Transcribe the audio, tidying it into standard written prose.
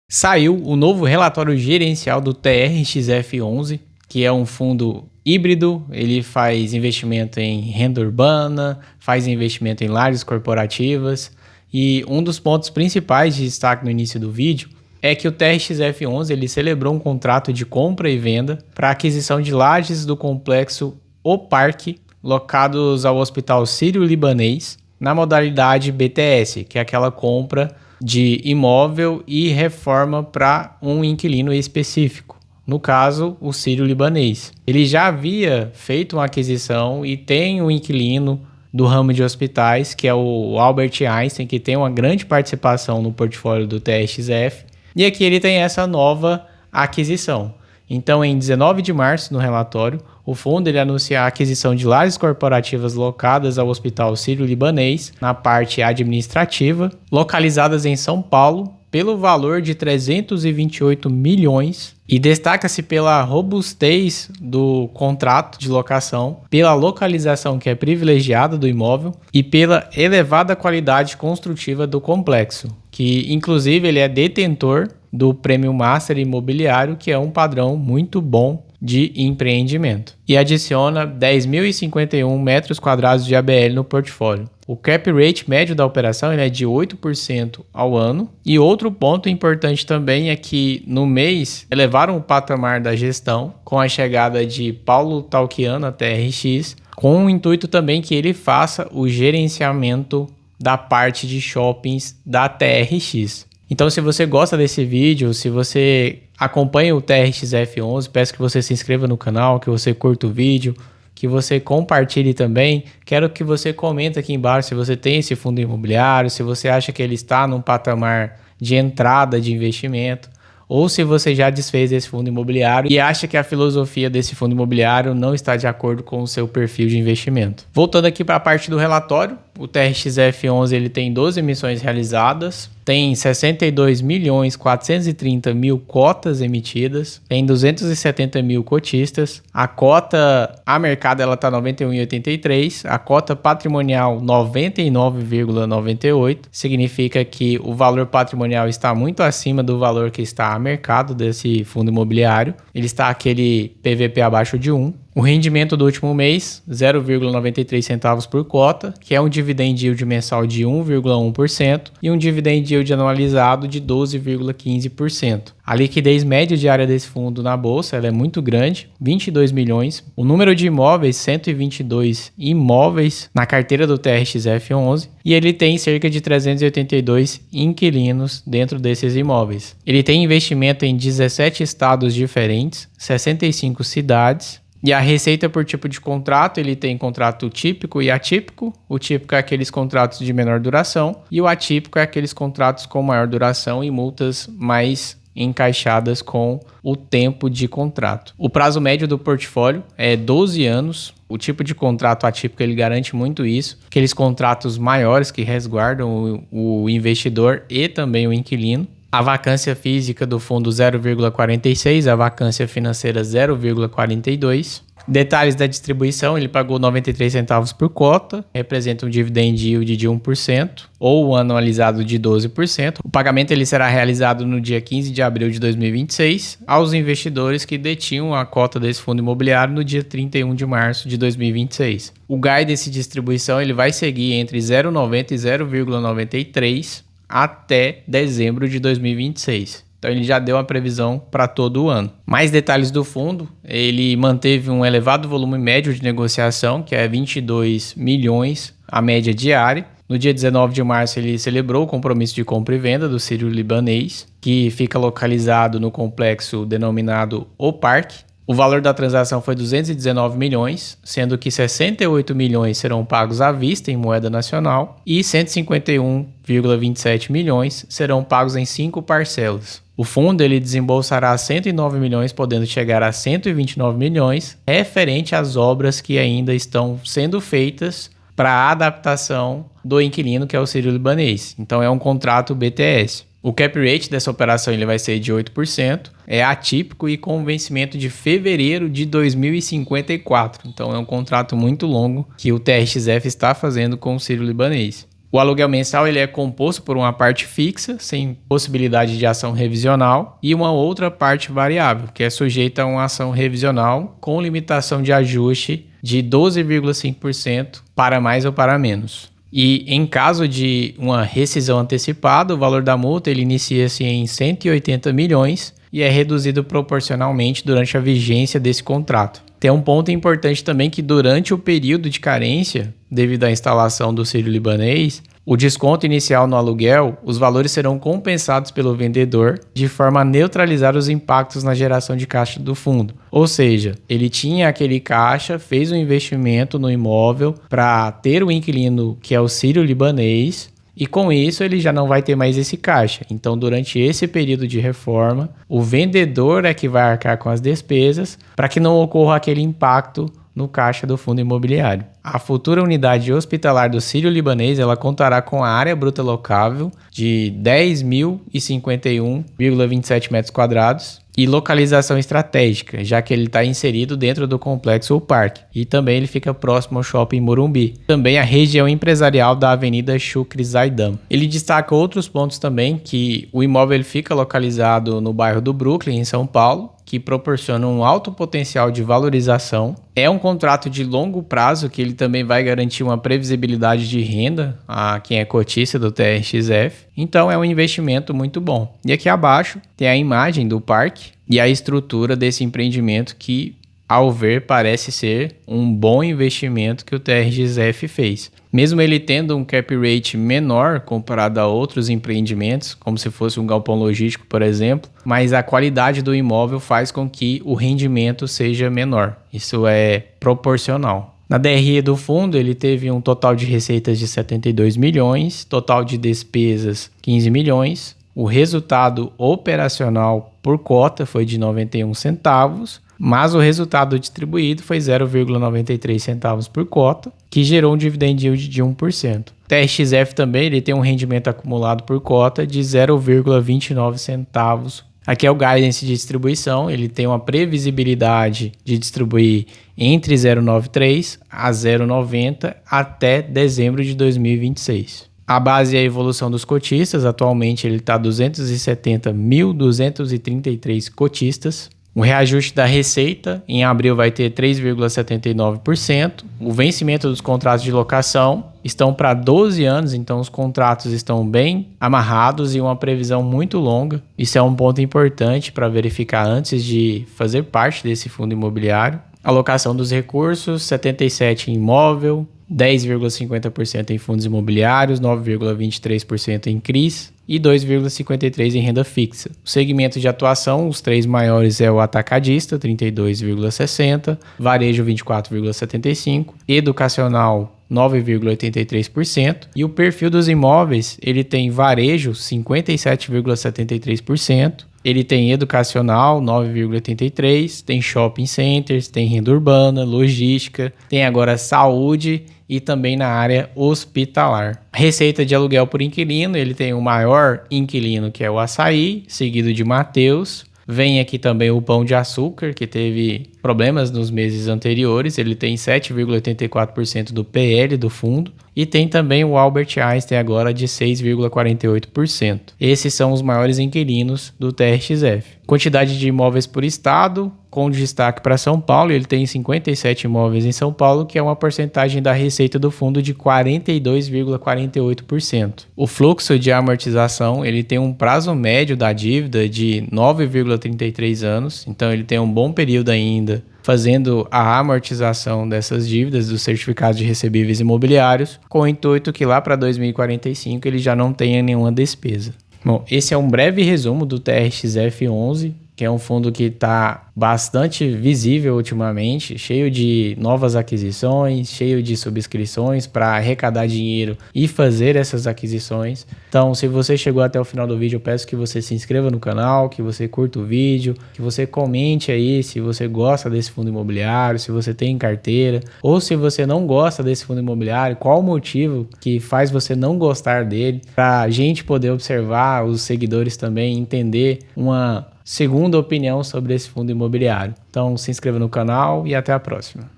Saiu o novo relatório gerencial do TRXF11, que é um fundo híbrido. Ele faz investimento em renda urbana, faz investimento em lajes corporativas. E um dos pontos principais de destaque no início do vídeo é que o TRXF11 ele celebrou um contrato de compra e venda para aquisição de lajes do complexo O Parque, locados ao Hospital Sírio-Libanês, na modalidade BTS, que é aquela compra de imóvel e reforma para um inquilino específico. No caso, o Sírio-Libanês. Ele já havia feito uma aquisição e tem um inquilino do ramo de hospitais, que é o Albert Einstein, que tem uma grande participação no portfólio do TRXF. E aqui ele tem essa nova aquisição. Então, em 19 de março, no relatório, o fundo ele anuncia a aquisição de lajes corporativas locadas ao Hospital Sírio-Libanês, na parte administrativa, localizadas em São Paulo, pelo valor de 328 milhões. E destaca-se pela robustez do contrato de locação, pela localização que é privilegiada do imóvel e pela elevada qualidade construtiva do complexo, que inclusive ele é detentor do Prêmio Master Imobiliário, que é um padrão muito bom de empreendimento. E adiciona 10.051 metros quadrados de ABL no portfólio. O cap rate médio da operação ele é de 8% ao ano. E outro ponto importante também é que no mês elevaram o patamar da gestão com a chegada de Paulo Talquiano à TRX, com o intuito também que ele faça o gerenciamento da parte de shoppings da TRX. Então, se você gosta desse vídeo, se você acompanha o TRXF11, peço que você se inscreva no canal, que você curta o vídeo, que você compartilhe também. Quero que você comente aqui embaixo se você tem esse fundo imobiliário, se você acha que ele está num patamar de entrada de investimento, ou se você já desfez esse fundo imobiliário e acha que a filosofia desse fundo imobiliário não está de acordo com o seu perfil de investimento. Voltando aqui para a parte do relatório, o TRXF11 ele tem 12 emissões realizadas, tem 62.430.000 cotas emitidas, tem 270 mil cotistas, a cota a mercado ela está 91,83, a cota patrimonial 99,98, significa que o valor patrimonial está muito acima do valor que está a mercado desse fundo imobiliário, ele está aquele PVP abaixo de 1. O rendimento do último mês, 0,93 centavos por cota, que é um dividend yield mensal de 1,1% e um dividend yield anualizado de 12,15%. A liquidez média diária desse fundo na bolsa ela é muito grande, 22 milhões. O número de imóveis, 122 imóveis na carteira do TRXF11 e ele tem cerca de 382 inquilinos dentro desses imóveis. Ele tem investimento em 17 estados diferentes, 65 cidades. E a receita por tipo de contrato, ele tem contrato típico e atípico. O típico é aqueles contratos de menor duração e o atípico é aqueles contratos com maior duração e multas mais encaixadas com o tempo de contrato. O prazo médio do portfólio é 12 anos. O tipo de contrato atípico ele garante muito isso. Aqueles contratos maiores que resguardam o investidor e também o inquilino. A vacância física do fundo 0,46, a vacância financeira 0,42. Detalhes da distribuição, ele pagou 93 centavos por cota, representa um dividend yield de 1% ou anualizado de 12%. O pagamento ele será realizado no dia 15 de abril de 2026 aos investidores que detinham a cota desse fundo imobiliário no dia 31 de março de 2026. O guidance de distribuição ele vai seguir entre 0,90 e 0,93 até dezembro de 2026. Então ele já deu uma previsão para todo o ano. Mais detalhes do fundo, ele manteve um elevado volume médio de negociação, que é 22 milhões a média diária. No dia 19 de março ele celebrou o compromisso de compra e venda do Sírio-Libanês, que fica localizado no complexo denominado O Parque. O valor da transação foi 219 milhões, sendo que 68 milhões serão pagos à vista em moeda nacional e 151,27 milhões serão pagos em 5 parcelas. O fundo ele desembolsará 109 milhões, podendo chegar a 129 milhões, referente às obras que ainda estão sendo feitas para a adaptação do inquilino, que é o Sírio-Libanês. Então é um contrato BTS. O cap rate dessa operação ele vai ser de 8%, é atípico e com vencimento de fevereiro de 2054. Então é um contrato muito longo que o TRXF está fazendo com o Sírio-Libanês. O aluguel mensal ele é composto por uma parte fixa, sem possibilidade de ação revisional, e uma outra parte variável, que é sujeita a uma ação revisional com limitação de ajuste de 12,5% para mais ou para menos. E em caso de uma rescisão antecipada, o valor da multa ele inicia-se em 180 milhões e é reduzido proporcionalmente durante a vigência desse contrato. Tem um ponto importante também que durante o período de carência, devido à instalação do sírio-libanês, o desconto inicial no aluguel, os valores serão compensados pelo vendedor de forma a neutralizar os impactos na geração de caixa do fundo. Ou seja, ele tinha aquele caixa, fez um investimento no imóvel para ter o inquilino que é o sírio-libanês, e com isso ele já não vai ter mais esse caixa. Então, durante esse período de reforma, o vendedor é que vai arcar com as despesas para que não ocorra aquele impacto no caixa do fundo imobiliário. A futura unidade hospitalar do sírio-libanês ela contará com a área bruta locável de 10.051,27 metros quadrados e localização estratégica, já que ele está inserido dentro do complexo ou parque. E também ele fica próximo ao Shopping Morumbi. Também a região empresarial da Avenida Shukri Zaidam. Ele destaca outros pontos também, que o imóvel ele fica localizado no bairro do Brooklyn, em São Paulo, que proporciona um alto potencial de valorização. É um contrato de longo prazo, que ele também vai garantir uma previsibilidade de renda a quem é cotista do TRXF. Então é um investimento muito bom. E aqui abaixo tem a imagem do parque e a estrutura desse empreendimento que, ao ver, parece ser um bom investimento que o TRXF fez. Mesmo ele tendo um cap rate menor comparado a outros empreendimentos, como se fosse um galpão logístico, por exemplo, mas a qualidade do imóvel faz com que o rendimento seja menor. Isso é proporcional. Na DRE do fundo, ele teve um total de receitas de 72 milhões, total de despesas 15 milhões. O resultado operacional por cota foi de 91 centavos, mas o resultado distribuído foi 0,93 centavos por cota, que gerou um dividend yield de 1%. O TRXF também ele tem um rendimento acumulado por cota de 0,29 centavos. Aqui é o guidance de distribuição, ele tem uma previsibilidade de distribuir entre 0,93 a 0,90 até dezembro de 2026. A base é a evolução dos cotistas, atualmente ele está 270.233 cotistas. O reajuste da receita em abril vai ter 3,79%. O vencimento dos contratos de locação estão para 12 anos, então os contratos estão bem amarrados e uma previsão muito longa. Isso é um ponto importante para verificar antes de fazer parte desse fundo imobiliário. Alocação dos recursos, 77% em imóvel, 10,50% em fundos imobiliários, 9,23% em CRIs e 2,53% em renda fixa. O segmento de atuação, os três maiores é o atacadista, 32,60%, varejo 24,75%, educacional 9,83% e o perfil dos imóveis, ele tem varejo 57,73%, ele tem educacional 9,83%, tem shopping centers, tem renda urbana, logística, tem agora saúde e também na área hospitalar. Receita de aluguel por inquilino, ele tem o maior inquilino que é o Açaí, seguido de Mateus. Vem aqui também o Pão de Açúcar, que teve problemas nos meses anteriores. Ele tem 7,84% do PL do fundo. E tem também o Albert Einstein agora de 6,48%. Esses são os maiores inquilinos do TRXF. Quantidade de imóveis por estado, com destaque para São Paulo. Ele tem 57 imóveis em São Paulo, que é uma porcentagem da receita do fundo de 42,48%. O fluxo de amortização, ele tem um prazo médio da dívida de 9,33 anos. Então ele tem um bom período ainda fazendo a amortização dessas dívidas dos certificados de recebíveis imobiliários, com o intuito que lá para 2045 ele já não tenha nenhuma despesa. Bom, esse é um breve resumo do TRXF11, que é um fundo que está bastante visível ultimamente, cheio de novas aquisições, cheio de subscrições para arrecadar dinheiro e fazer essas aquisições. Então, se você chegou até o final do vídeo, eu peço que você se inscreva no canal, que você curta o vídeo, que você comente aí se você gosta desse fundo imobiliário, se você tem em carteira, ou se você não gosta desse fundo imobiliário, qual o motivo que faz você não gostar dele, para a gente poder observar, os seguidores também, entender uma segunda opinião sobre esse fundo imobiliário. Então se inscreva no canal e até a próxima.